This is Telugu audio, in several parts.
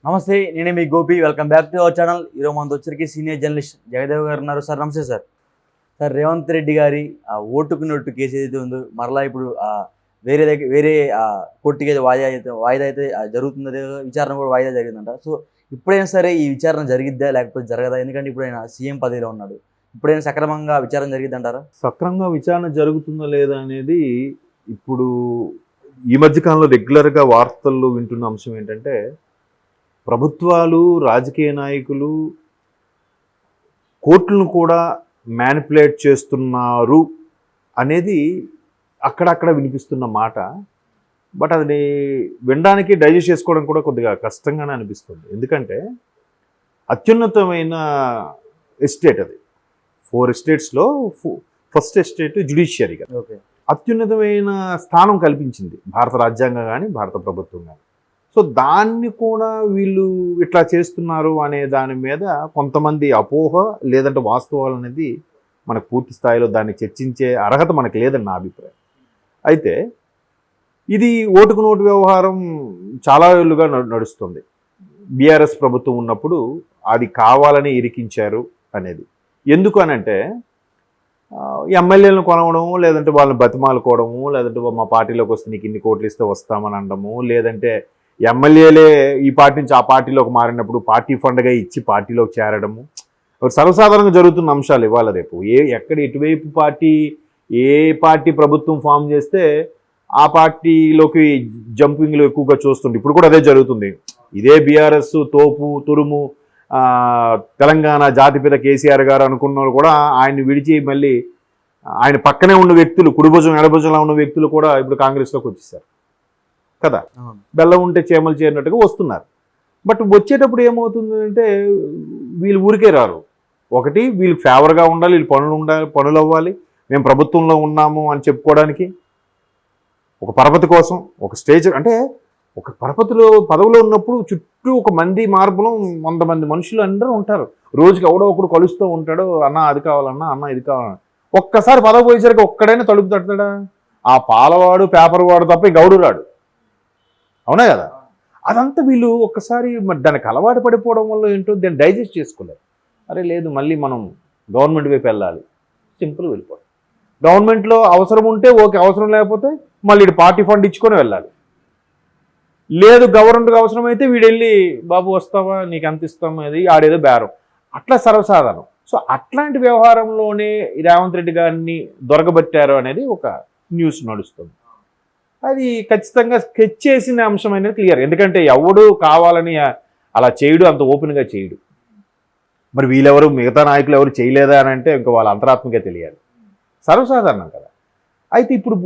నమస్తే, నేనే మీ Gopi. Welcome back to our channel. ఈరోజు మనతో వచ్చరికి సీనియర్ జర్నలిస్ట్ జగదేవ్ గారు ఉన్నారు. సార్ నమస్తే సార్. సార్, రేవంత్ రెడ్డి గారి ఓటుకు నోటు కేసు ఏదైతే ఉందో మరలా ఇప్పుడు వేరే కోర్టుకి అయితే వాయిదా అయితే జరుగుతుంది. విచారణ కూడా వాయిదా జరిగిందంట. సో ఇప్పుడైనా సరే ఈ విచారణ జరిగిద్దా లేకపోతే జరగదా? ఎందుకంటే ఇప్పుడైనా సీఎం పదవిలో ఉన్నాడు. ఇప్పుడైనా సక్రమంగా విచారణ జరిగిద్దంటారా? సక్రమంగా విచారణ జరుగుతుందా లేదా అనేది ఇప్పుడు ఈ మధ్యకాలంలో రెగ్యులర్గా వార్తల్లో వింటున్న అంశం ఏంటంటే, ప్రభుత్వాలు, రాజకీయ నాయకులు కోర్టులను కూడా మ్యానిపులేట్ చేస్తున్నారు అనేది అక్కడక్కడ వినిపిస్తున్న మాట. బట్ అది వినడానికి డైజెస్ట్ చేసుకోవడం కూడా కొద్దిగా కష్టంగానే అనిపిస్తుంది. ఎందుకంటే అత్యున్నతమైన ఎస్టేట్ అది. 4 ఎస్టేట్స్లో ఫస్ట్ ఎస్టేట్ జ్యుడిషియరీగా ఓకే, అత్యున్నతమైన స్థానం కల్పించింది భారత రాజ్యాంగం కానీ భారత ప్రభుత్వం కానీ. సో దాన్ని కూడా వీళ్ళు ఇట్లా చేస్తున్నారు అనే దాని మీద కొంతమంది అపోహ లేదంటే వాస్తవాలు అనేది మనకు పూర్తి స్థాయిలో దాన్ని చర్చించే అర్హత మనకు లేదని నా అభిప్రాయం. అయితే ఇది ఓటుకు నోటు వ్యవహారం చాలా ఏళ్ళుగా నడుస్తుంది. బీఆర్ఎస్ ప్రభుత్వం ఉన్నప్పుడు అది కావాలని ఇరికించారు అనేది. ఎందుకు అనంటే ఎమ్మెల్యేలను కొనవడము, లేదంటే వాళ్ళని బతిమాలుకోవడము, లేదంటే మా పార్టీలోకి వస్తే నీకు ఇన్ని కోట్లు ఇస్తే వస్తామని అనడము, లేదంటే ఎమ్మెల్యేలే ఈ పార్టీ నుంచి ఆ పార్టీలోకి మారినప్పుడు పార్టీ ఫండ్గా ఇచ్చి పార్టీలోకి చేరడము సర్వసాధారణంగా జరుగుతున్న అంశాలు. ఇవాళ రేపు ఎక్కడ ఎటువైపు పార్టీ ఏ పార్టీ ప్రభుత్వం ఫామ్ చేస్తే ఆ పార్టీలోకి జంపింగ్లు ఎక్కువగా చూస్తుండే. ఇప్పుడు కూడా అదే జరుగుతుంది. ఇదే బీఆర్ఎస్ తోపు తురుము తెలంగాణ జాతిపిత కేసీఆర్ గారు అనుకున్న వాళ్ళు కూడా ఆయన్ని విడిచి మళ్ళీ ఆయన పక్కనే ఉన్న వ్యక్తులు, కుడిభుజం ఎడభుజంలో ఉన్న వ్యక్తులు కూడా ఇప్పుడు కాంగ్రెస్లోకి వచ్చేసారు కదా. బెల్లం ఉంటే చేమలు చేరినట్టుగా వస్తున్నారు. బట్ వచ్చేటప్పుడు ఏమవుతుందంటే వీళ్ళు ఊరికే రారు. ఒకటి, వీళ్ళు ఫేవర్గా ఉండాలి, వీళ్ళు పనులు అవ్వాలి, మేము ప్రభుత్వంలో ఉన్నాము అని చెప్పుకోవడానికి ఒక పరపతి కోసం ఒక స్టేజ్. అంటే ఒక పదవిలో ఉన్నప్పుడు చుట్టూ ఒక మంది మార్పులు 100 మంది మనుషులు అందరూ ఉంటారు. రోజుకి ఎవడో ఒకడు కలుస్తూ ఉంటాడు. అన్న అది కావాలన్నా, అన్న ఇది కావాలన్నా. ఒక్కసారి పదవి పోయేసరికి ఒక్కడైనా తలుపు తడతాడా? ఆ పాలవాడు పేపర్ వాడు తప్ప గౌడు రాడు. అవునా కదా? అదంతా వీళ్ళు ఒక్కసారి మరి దానికి అలవాటు పడిపోవడం వల్ల ఏంటో దాన్ని డైజెస్ట్ చేసుకోలేరు. అరే లేదు, మళ్ళీ మనం గవర్నమెంట్ వైపు వెళ్ళాలి, సింపుల్ వెళ్ళిపోవడం. గవర్నమెంట్లో అవసరం ఉంటే ఓకే, అవసరం లేకపోతే మళ్ళీ ఇటు పార్టీ ఫండ్ ఇచ్చుకొని వెళ్ళాలి. లేదు, గవర్నమెంట్కి అవసరమైతే వీడు వెళ్ళి బాబు వస్తావా, నీకు ఎంత ఇస్తామా, అది ఆడేదో బేరం, అట్లా సర్వసాధారణం. సో అట్లాంటి వ్యవహారంలోనే రేవంత్ రెడ్డి గారిని దొరకబట్టారు అనేది ఒక న్యూస్ నడుస్తుంది. అది ఖచ్చితంగా స్కెచ్ చేసిన అంశం అనేది క్లియర్. ఎందుకంటే ఎవడు కావాలని అలా చేయడు, అంత ఓపెన్గా చేయడు. మరి వీళ్ళెవరు, మిగతా నాయకులు ఎవరు చేయలేదా అని అంటే ఇంకా వాళ్ళ అంతరాత్మకే తెలియాలి. సర్వసాధారణం కదా. అయితే ఇప్పుడు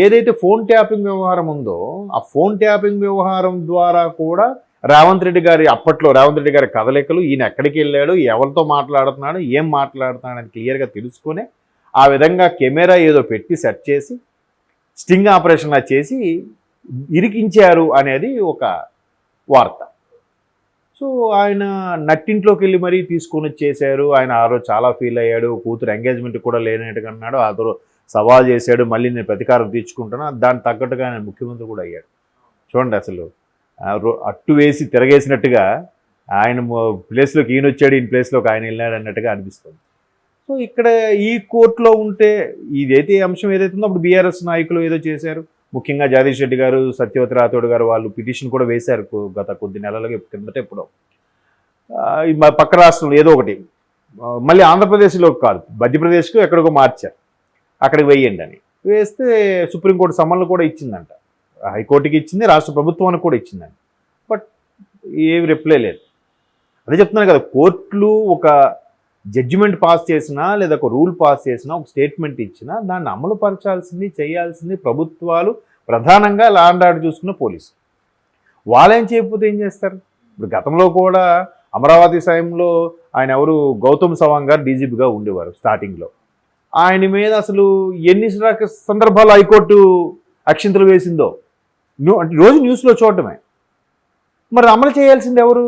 ఏదైతే ఫోన్ ట్యాపింగ్ వ్యవహారం ఉందో ఆ ఫోన్ ట్యాపింగ్ వ్యవహారం ద్వారా కూడా రేవంత్ రెడ్డి గారి కదలికలు, ఈయన ఎక్కడికి వెళ్ళాడు, ఎవరితో మాట్లాడుతున్నాడు, ఏం మాట్లాడుతున్నాడు అని క్లియర్గా తెలుసుకొని ఆ విధంగా కెమెరా ఏదో పెట్టి సెట్ చేసి స్టింగ్ ఆపరేషన్లా చేసి ఇరికించారు అనేది ఒక వార్త. సో ఆయన నట్టింట్లోకి వెళ్ళి మరీ తీసుకొని వచ్చేసారు. ఆయన ఆ రోజు చాలా ఫీల్ అయ్యాడు. కూతురు ఎంగేజ్మెంట్ కూడా లేనట్టుగా అన్నాడు. ఆ రోజు సవాల్ చేశాడు, మళ్ళీ నేను ప్రతీకారం తీర్చుకుంటున్నా, దానికి తగ్గట్టుగా ఆయన ముఖ్యమంత్రి కూడా అయ్యాడు. చూడండి, అసలు అట్టు వేసి తిరగేసినట్టుగా ఆయన ప్లేస్లోకి ఈయన వచ్చాడు, ఈయన ప్లేస్లోకి ఆయన వెళ్ళాడు అన్నట్టుగా అనిపిస్తుంది. సో ఇక్కడ ఈ కోర్టులో ఉంటే ఇదైతే అంశం ఏదైతే ఉందో అప్పుడు బీఆర్ఎస్ నాయకులు ఏదో చేశారు. ముఖ్యంగా జగదీష్ రెడ్డి గారు, సత్యవతి రాథోడ్ గారు వాళ్ళు పిటిషన్ కూడా వేశారు గత కొద్ది నెలలుగా కిందట. ఎప్పుడో పక్క రాష్ట్రంలో ఏదో ఒకటి, మళ్ళీ ఆంధ్రప్రదేశ్లో కాదు మధ్యప్రదేశ్కు ఎక్కడికో మార్చారు, అక్కడికి వేయండి అని వేస్తే సుప్రీంకోర్టు సమన్లు కూడా ఇచ్చిందంట. హైకోర్టుకి ఇచ్చింది, రాష్ట్ర ప్రభుత్వానికి కూడా ఇచ్చిందంట. బట్ ఏమి రిప్లై లేదు. అదే చెప్తున్నాను కదా, కోర్టులు ఒక జడ్జిమెంట్ పాస్ చేసినా లేదా ఒక రూల్ పాస్ చేసినా, ఒక స్టేట్మెంట్ ఇచ్చినా దాన్ని అమలు పరచాల్సింది, చేయాల్సింది ప్రభుత్వాలు, ప్రధానంగా లా అండ్ ఆర్డర్ చూసుకున్న పోలీసు. వాళ్ళేం చేయకపోతే ఏం చేస్తారు? ఇప్పుడు గతంలో కూడా అమరావతి సమయంలో ఆయన ఎవరు, గౌతమ్ సవాంగ్ గారు డీజీపీగా ఉండేవారు స్టార్టింగ్లో. ఆయన మీద అసలు ఎన్ని సందర్భాలు హైకోర్టు అక్షింతలు వేసిందో రోజు న్యూస్లో చూడటమే. మరి అమలు చేయాల్సింది ఎవరు?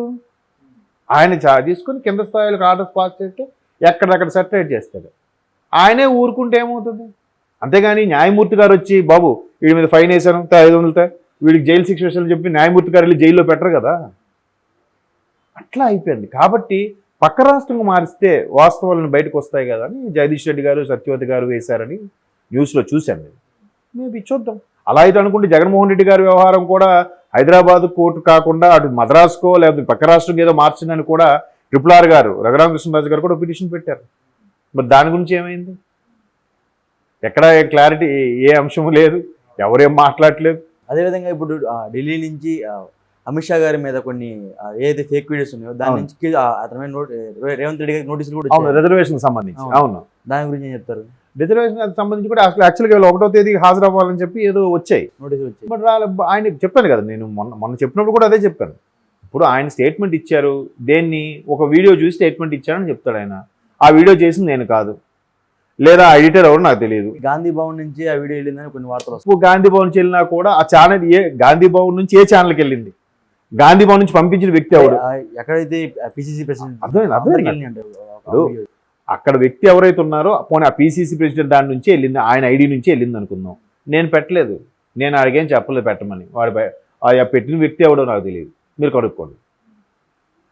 ఆయన తీసుకొని కింద స్థాయిలకు ఆర్డర్స్ పాస్ చేస్తే ఎక్కడెక్కడ సెటరేట్ చేస్తాడు. ఆయనే ఊరుకుంటే ఏమవుతుంది? అంతేగాని న్యాయమూర్తి గారు వచ్చి బాబు వీడి మీద ఫైన్ వేసాను 500 వీడికి జైలు శిక్ష విషయాలు చెప్పి న్యాయమూర్తి గారు వెళ్ళి జైల్లో పెట్టరు కదా. అట్లా అయిపోయింది. కాబట్టి పక్క రాష్ట్రంగా మారిస్తే వాస్తవాలను బయటకు వస్తాయి కదా అని జగదీష్ రెడ్డి గారు, సత్యవతి గారు వేశారని న్యూస్లో చూశాను నేను. మేబీ చూద్దాం. అలా అయితే అనుకుంటే జగన్మోహన్ రెడ్డి గారి వ్యవహారం కూడా హైదరాబాద్ కోర్టు కాకుండా అటు మద్రాసుకో లేకపోతే పక్క రాష్ట్రం ఏదో మార్చిందని కూడా RRR గారు రఘురామకృష్ణరాజు గారు కూడా పిటిషన్ పెట్టారు. మరి దాని గురించి ఏమైంది? ఎక్కడ క్లారిటీ, ఏ అంశము లేదు, ఎవరేం మాట్లాడలేదు. అదేవిధంగా ఇప్పుడు ఢిల్లీ నుంచి అమిత్ షా గారి మీద కొన్ని ఏదైతే ఫేక్ వీడియోస్ ఉన్నాయో దాని నుంచి అతని మీద రేవంత్ రెడ్డి గారి నోటీసులు కూడా అవును, రిజర్వేషన్ సంబంధించి. అవును, దాని గురించి ఏం చెప్తారు? రిజర్వేషన్ సంబంధించి కూడా అసలు యాక్చువల్గా 1వ తేదీకి హాజరు అవ్వాలని చెప్పి ఏదో వచ్చాయి నోటీసులు వచ్చాయి. బట్ ఆయన చెప్పాను కదా, నేను మొన్న చెప్పినప్పుడు కూడా అదే చెప్పాను. ఇప్పుడు ఆయన స్టేట్మెంట్ ఇచ్చారు, దేన్ని ఒక వీడియో చూసి స్టేట్మెంట్ ఇచ్చారని చెప్తాడు ఆయన. ఆ వీడియో చేసింది నేను కాదు, లేదా ఎడిటర్ ఎవరు నాకు తెలియదు. గాంధీ భవన్ నుంచి ఆ వీడియో వెళ్ళిందని కొన్ని వార్తలు వస్తాయి. గాంధీ భవన్ నుంచి వెళ్ళినా కూడా ఆ ఛానల్ గాంధీ భవన్ నుంచి ఏ ఛానల్కి వెళ్ళింది? గాంధీ భవన్ నుంచి పంపించిన వ్యక్తి ఎవరు? ఎక్కడైతే పిసిసి ప్రెసిడెంట్ అక్కడ వ్యక్తి ఎవరైతే ఉన్నారో పోనీ ఆ పిసిసి ప్రెసిడెంట్ దాని నుంచి వెళ్ళింది, ఆయన ఐడి నుంచి వెళ్ళింది అనుకుందాం. నేను పెట్టలేదు, నేను అడిగేం చెప్పలేదు పెట్టమని. వాడు పెట్టిన వ్యక్తి ఎవడో నాకు తెలియదు, మీరు కనుక్కోండి.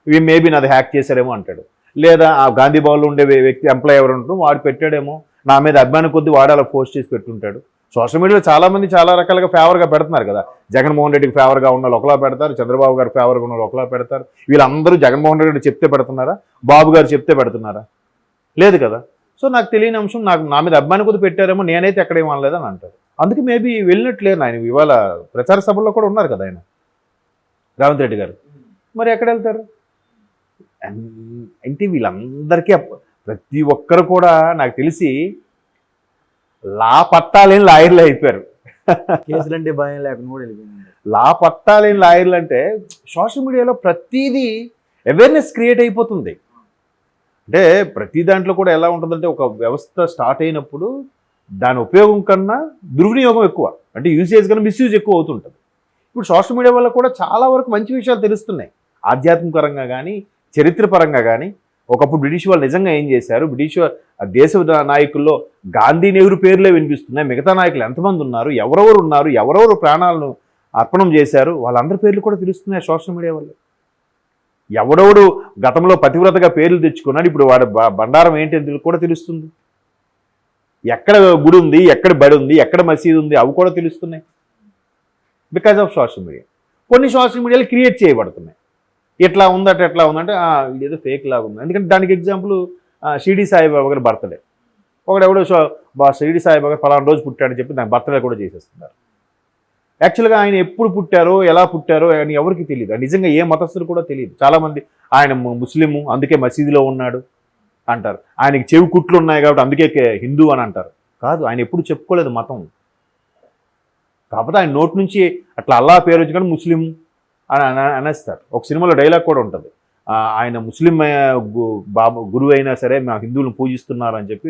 ఇవి మేబీ నాది హ్యాక్ చేశారేమో అంటాడు, లేదా ఆ గాంధీ భవన్లో ఉండే వ్యక్తి ఎంప్లాయ్ ఎవరు ఉంటారో వాడు పెట్టాడేమో, నా మీద అభిమానం కొద్దీ వాడు అలా పోస్ట్ చేసి పెట్టుంటాడు. సోషల్ మీడియాలో చాలామంది చాలా రకాలుగా ఫేవర్గా పెడుతున్నారు కదా. జగన్మోహన్ రెడ్డికి ఫేవర్గా ఉన్న వాళ్ళు ఒకలా పెడతారు, చంద్రబాబు గారు ఫేవర్గా ఉన్న వాళ్ళు ఒకలా పెడతారు. వీళ్ళందరూ జగన్మోహన్ రెడ్డి చెప్తే పెడుతున్నారా, బాబు గారు చెప్తే పెడుతున్నారా? లేదు కదా. సో నాకు తెలియని అంశం, నాకు నా మీద అభిమానం కొద్ది పెట్టారేమో, నేనైతే ఎక్కడేం అనలేదని అంటారు. అందుకే మేబీ వెళ్ళినట్లేరు. ఆయన ఇవాళ ప్రచార సభల్లో కూడా ఉన్నారు కదా ఆయన, రేవంత్ రెడ్డి గారు. మరి ఎక్కడ వెళ్తారు అంటే వీళ్ళందరికీ ప్రతి ఒక్కరు కూడా నాకు తెలిసి లా పట్టాలేని లాయర్లు అయిపోయారు. కేసులంటే భయం లేకుండా కూడా వెళ్ళిపోయింది. లా పట్టాలేని లాయర్లు అంటే సోషల్ మీడియాలో ప్రతిదీ అవేర్నెస్ క్రియేట్ అయిపోతుంది. అంటే ప్రతి దాంట్లో కూడా ఎలా ఉంటుందంటే ఒక వ్యవస్థ స్టార్ట్ అయినప్పుడు దాని ఉపయోగం కన్నా దుర్వినియోగం ఎక్కువ, అంటే యూసేజ్ కన్నా మిస్యూజ్ ఎక్కువ అవుతుంటుంది. ఇప్పుడు సోషల్ మీడియా వల్ల కూడా చాలా వరకు మంచి విషయాలు తెలుస్తున్నాయి, ఆధ్యాత్మికపరంగా కానీ చరిత్రపరంగా కానీ. ఒకప్పుడు బ్రిటిష్ వాళ్ళు నిజంగా ఏం చేశారు, బ్రిటిష్ దేశ నాయకుల్లో గాంధీ నెహ్రూ పేర్లే వినిపిస్తున్నాయి, మిగతా నాయకులు ఎంతమంది ఉన్నారు, ఎవరెవరు ఉన్నారు, ఎవరెవరు ప్రాణాలను అర్పణం చేశారు, వాళ్ళందరి పేర్లు కూడా తెలుస్తున్నాయి సోషల్ మీడియా వల్ల. ఎవడెవడు గతంలో పతివ్రతగా పేర్లు తెచ్చుకున్నాడు, ఇప్పుడు వాడు బండారం ఏంటి కూడా తెలుస్తుంది. ఎక్కడ గుడి ఉంది, ఎక్కడ బడి ఉంది, ఎక్కడ మసీదు ఉంది, అవి కూడా తెలుస్తున్నాయి బికాజ్ ఆఫ్ సోషల్ మీడియా. కొన్ని సోషల్ మీడియాలు క్రియేట్ చేయబడుతున్నాయి, ఎట్లా ఉందట ఎట్లా ఉందంటే ఇదేదో ఫేక్ లాగా ఉంది. ఎందుకంటే దానికి ఎగ్జాంపుల్ షిరిడి సాయిబాబా గారి బర్త్డే. ఒకడెవడో షిరిడి సాయిబాబా గారు ఫలానా రోజు పుట్టాడని చెప్పి దాని బర్త్డే కూడా చేసేస్తున్నారు. యాక్చువల్గా ఆయన ఎప్పుడు పుట్టారో ఎలా పుట్టారో అని ఎవరికి తెలియదు, నిజంగా ఏ మతస్థులు కూడా తెలియదు. చాలామంది ఆయన ముస్లిము అందుకే మసీదులో ఉన్నాడు అంటారు, ఆయనకి చెవి కుట్లు ఉన్నాయి కాబట్టి అందుకే హిందూ అని అంటారు. కాదు, ఆయన ఎప్పుడు చెప్పుకోలేదు మతం. కాకపోతే ఆయన నోటి నుంచి అట్లా అల్లా పేరు వచ్చి కానీ ముస్లిం అని అనేస్తారు. ఒక సినిమాలో డైలాగ్ కూడా ఉంటుంది, ఆయన ముస్లిం గురువు అయినా సరే మా హిందువులను పూజిస్తున్నారు అని చెప్పి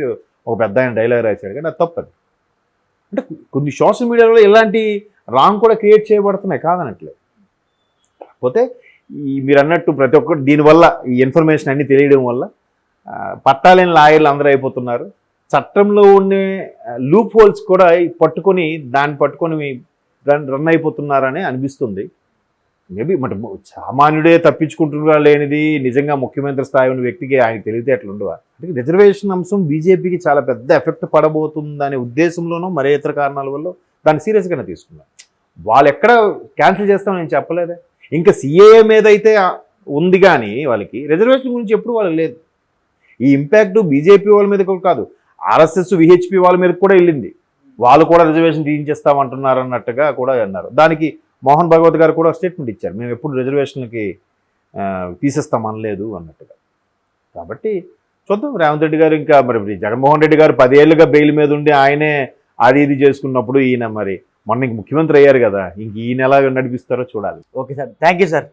ఒక పెద్ద ఆయన డైలాగ్ రాశాడు. కానీ అది తప్పదు. అంటే కొన్ని సోషల్ మీడియాలో ఇలాంటి రాంగ్ కూడా క్రియేట్ చేయబడుతున్నాయి, కాదనట్లేదు. కాకపోతే మీరు అన్నట్టు ప్రతి ఒక్కరు దీనివల్ల ఈ ఇన్ఫర్మేషన్ అన్నీ తెలియడం వల్ల పట్టాలేని లాయర్లు అందరూ అయిపోతున్నారు. చట్టంలో ఉండే లూప్ హోల్స్ కూడా దాన్ని పట్టుకొని రన్ అయిపోతున్నారని అనిపిస్తుంది. మేబీ మరి సామాన్యుడే తప్పించుకుంటున్నా లేనిది నిజంగా ముఖ్యమంత్రి స్థాయి ఉన్న వ్యక్తికి ఆయన తెలివితేటలు ఉండవా? అంటే రిజర్వేషన్ అంశం బీజేపీకి చాలా పెద్ద ఎఫెక్ట్ పడబోతుందనే ఉద్దేశంలోనూ మరే ఇతర కారణాల వల్ల దాన్ని సీరియస్గానే తీసుకున్నారు. వాళ్ళు ఎక్కడ క్యాన్సిల్ చేస్తామని నేను చెప్పలేదే. ఇంకా సిఏఏ మీద అయితే ఉంది కానీ వాళ్ళకి రిజర్వేషన్ గురించి ఎప్పుడు వాళ్ళకి లేదు. ఈ ఇంపాక్ట్ బీజేపీ వాళ్ళ మీద కాదు, ఆర్ఎస్ఎస్ విహెచ్పి వాళ్ళ మీద కూడా వెళ్ళింది. వాళ్ళు కూడా రిజర్వేషన్ తీయించేస్తామంటున్నారు అన్నట్టుగా కూడా అన్నారు. దానికి మోహన్ భగవత్ గారు కూడా స్టేట్మెంట్ ఇచ్చారు, మేము ఎప్పుడు రిజర్వేషన్లకి తీసేస్తామనలేదు అన్నట్టుగా. కాబట్టి చూద్దాం. రేవంత్ రెడ్డి గారు ఇంకా మరి జగన్మోహన్ రెడ్డి గారు 10 ఏళ్ళుగా బెయిల్ మీద ఉండి ఆయనే అది ఇది చేసుకున్నప్పుడు ఈయన మరి మొన్న ముఖ్యమంత్రి అయ్యారు కదా, ఇంక ఈయన ఎలా నడిపిస్తారో చూడాలి. Okay sir, thank you sir.